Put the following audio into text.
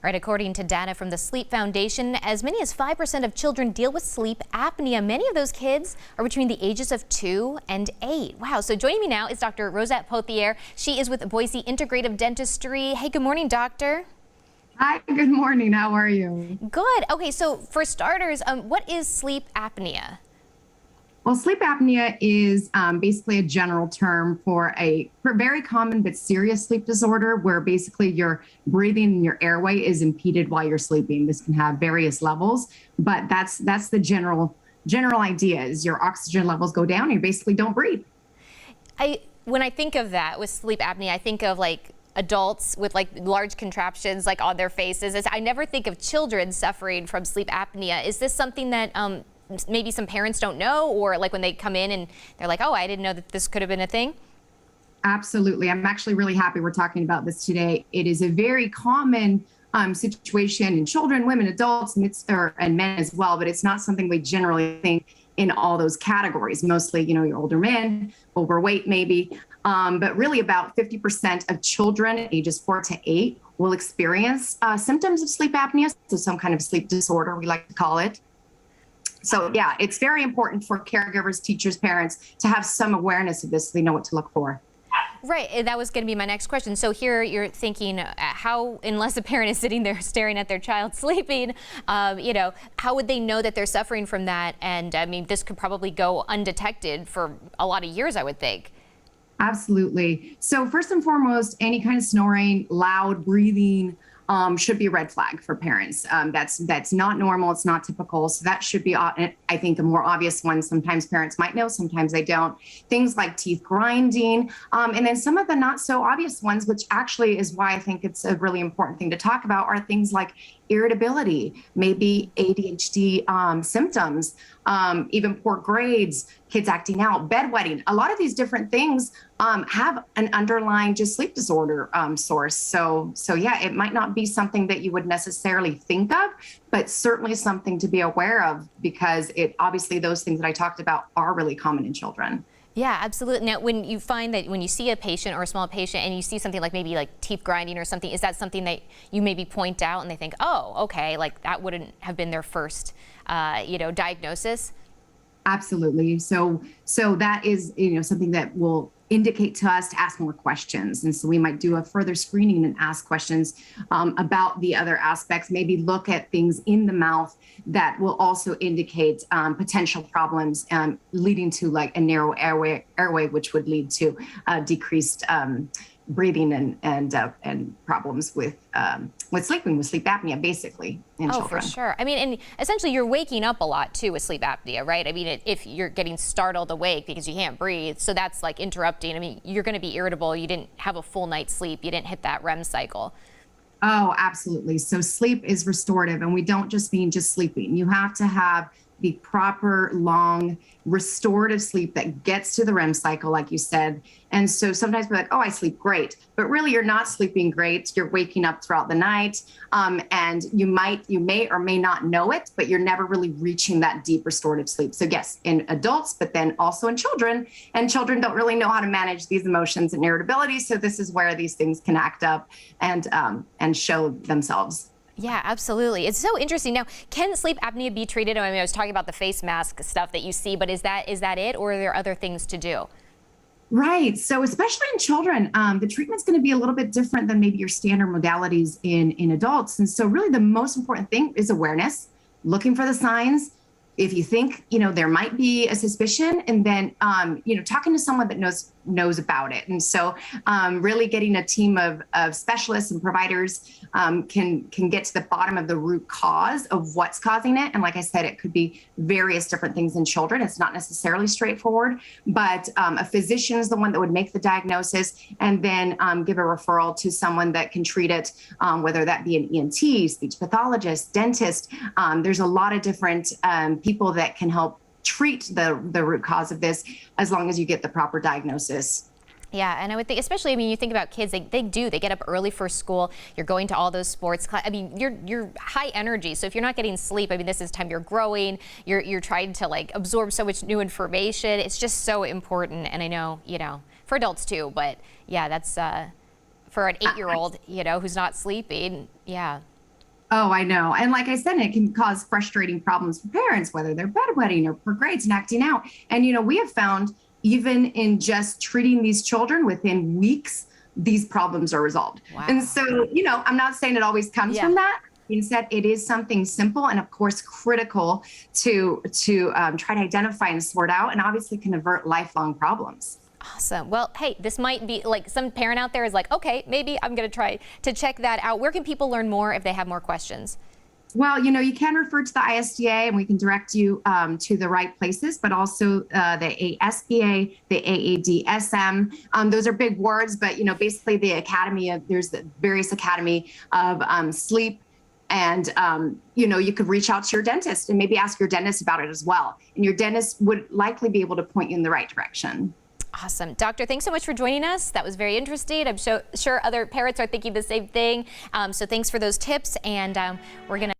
Right, according to data from the Sleep Foundation, as many as 5% of children deal with sleep apnea. Many of those kids are between the ages of 2 and 8. Wow. So joining me now is Dr. Rosette Pothier. She is with Boise Integrative Dentistry. Hey, good morning, doctor. Hi, good morning. How are you? Good. Okay, so for starters, what is sleep apnea? Well, sleep apnea is basically a general term for a very common but serious sleep disorder where basically your breathing and your airway is impeded while you're sleeping. This can have various levels, but that's the general idea is your oxygen levels go down and you basically don't breathe. When I think of that with sleep apnea, I think of like adults with like large contraptions like on their faces. I never think of children suffering from sleep apnea. Is this something that maybe some parents don't know, or like when they come in and they're like, oh, I didn't know that this could have been a thing? Absolutely. I'm actually really happy we're talking about this today. It is a very common situation in children, women, adults, and men as well, but it's not something we generally think in all those categories. Mostly, your older men, overweight maybe, but really about 50% of children ages 4 to 8 will experience symptoms of sleep apnea, so some kind of sleep disorder, we like to call it. So yeah, it's very important for caregivers, teachers, parents to have some awareness of this so they know what to look for. Right, and that was going to be my next question. So here you're thinking how, unless a parent is sitting there staring at their child sleeping, how would they know that they're suffering from that? And I mean, this could probably go undetected for a lot of years, I would think. Absolutely. So first and foremost, any kind of snoring, loud breathing, should be a red flag for parents. That's not normal. It's not typical. So that should be, I think, a more obvious one. Sometimes parents might know, sometimes they don't. Things like teeth grinding. And then some of the not so obvious ones, which actually is why I think it's a really important thing to talk about, are things like irritability, maybe ADHD symptoms, even poor grades, kids acting out, bedwetting. A lot of these different things have an underlying just sleep disorder source. So yeah, it might not be something that you would necessarily think of, but certainly something to be aware of because obviously those things that I talked about are really common in children. Yeah, absolutely. Now, when you find that when you see a patient or a small patient and you see something like maybe like teeth grinding or something, is that something that you maybe point out and they think, oh, okay, like that wouldn't have been their first, diagnosis? Absolutely. So that is, something that will indicate to us to ask more questions. And so we might do a further screening and ask questions about the other aspects, maybe look at things in the mouth that will also indicate potential problems leading to like a narrow airway, which would lead to decreased breathing and problems with sleeping, with sleep apnea, basically, in children. Oh, for sure. I mean, and essentially you're waking up a lot too with sleep apnea, right? I mean, if you're getting startled awake because you can't breathe, so that's like interrupting. I mean, you're going to be irritable. You didn't have a full night's sleep. You didn't hit that REM cycle. Oh, absolutely. So sleep is restorative, and we don't just mean just sleeping. You have to have the proper, long, restorative sleep that gets to the REM cycle, like you said. And so sometimes we're like, oh, I sleep great. But really, you're not sleeping great. You're waking up throughout the night. And you may or may not know it, but you're never really reaching that deep restorative sleep. So yes, in adults, but then also in children. And children don't really know how to manage these emotions and irritability. So this is where these things can act up and show themselves. Yeah, absolutely. It's so interesting. Now, can sleep apnea be treated? I mean, I was talking about the face mask stuff that you see, but is that it, or are there other things to do? Right. So especially in children, the treatment's going to be a little bit different than maybe your standard modalities in adults. And so really the most important thing is awareness, looking for the signs. If you think, there might be a suspicion, and then, talking to someone that knows about it. And so really getting a team of specialists and providers can get to the bottom of the root cause of what's causing it. And like I said, it could be various different things in children. It's not necessarily straightforward, but a physician is the one that would make the diagnosis and then give a referral to someone that can treat it, whether that be an ENT, speech pathologist, dentist. There's a lot of different people that can help treat the root cause of this as long as you get the proper diagnosis. Yeah, and I would think, especially, I mean, you think about kids, they get up early for school, you're going to all those sports, I mean, you're high energy, so if you're not getting sleep, I mean, this is time you're growing, you're trying to like absorb so much new information, it's just so important, and I know, for adults too, but yeah, that's, for an 8-year-old, who's not sleeping, yeah. Oh, I know. And like I said, it can cause frustrating problems for parents, whether they're bedwetting or poor grades and acting out. And, we have found even in just treating these children within weeks, these problems are resolved. Wow. And so, I'm not saying it always comes Yeah. from that. Instead, it is something simple and, of course, critical to try to identify and sort out, and obviously can avert lifelong problems. Awesome. Well, hey, this might be like some parent out there is like, okay, maybe I'm going to try to check that out. Where can people learn more if they have more questions? Well, you can refer to the ISDA and we can direct you to the right places, but also the ASPA, the AADSM. Those are big words, but, basically there's the various academy of sleep. And, you could reach out to your dentist and maybe ask your dentist about it as well. And your dentist would likely be able to point you in the right direction. Awesome. Doctor, thanks so much for joining us. That was very interesting. I'm sure other parents are thinking the same thing. So thanks for those tips. And we're going to